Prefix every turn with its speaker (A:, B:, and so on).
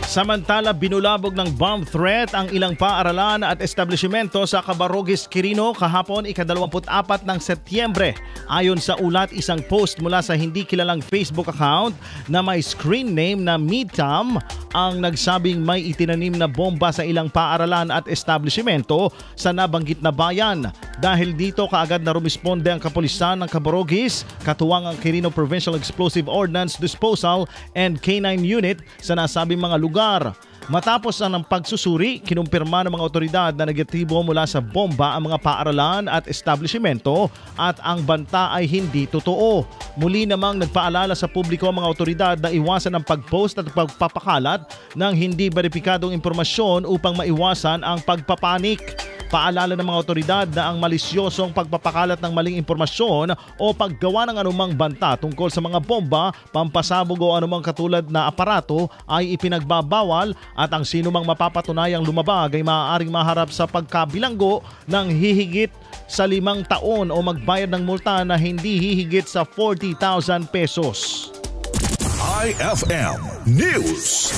A: Samantala, binulabog ng bomb threat ang ilang paaralan at establishmento sa Cabarrogues, Quirino kahapon ika-24 ng Setyembre. Ayon sa ulat, isang post mula sa hindi kilalang Facebook account na may screen name na Midtam ang nagsabing may itinanim na bomba sa ilang paaralan at establishmento sa nabanggit na bayan. Dahil dito, kaagad na rumisponde ang kapulisan ng Cabarrogues, katuwang ang Quirino Provincial Explosive Ordnance Disposal and K9 Unit sa nasabing mga lugar. Matapos ang pagsusuri, kinumpirma ng mga otoridad na negatibo mula sa bomba ang mga paaralan at establishmento at ang banta ay hindi totoo. Muli namang nagpaalala sa publiko ang mga otoridad na iwasan ang pag-post at pagpapakalat ng hindi beripikadong impormasyon upang maiwasan ang pagpapanik. Paalala ng mga otoridad na ang malisyosong pagpapakalat ng maling impormasyon o paggawa ng anumang banta tungkol sa mga bomba, pampasabog o anumang katulad na aparato ay ipinagbabawal at ang sinumang mapapatunayang lumabag ay maaaring maharap sa pagkabilanggo ng hihigit sa 5 taon o magbayad ng multa na hindi hihigit sa 40,000 pesos.
B: IFM News.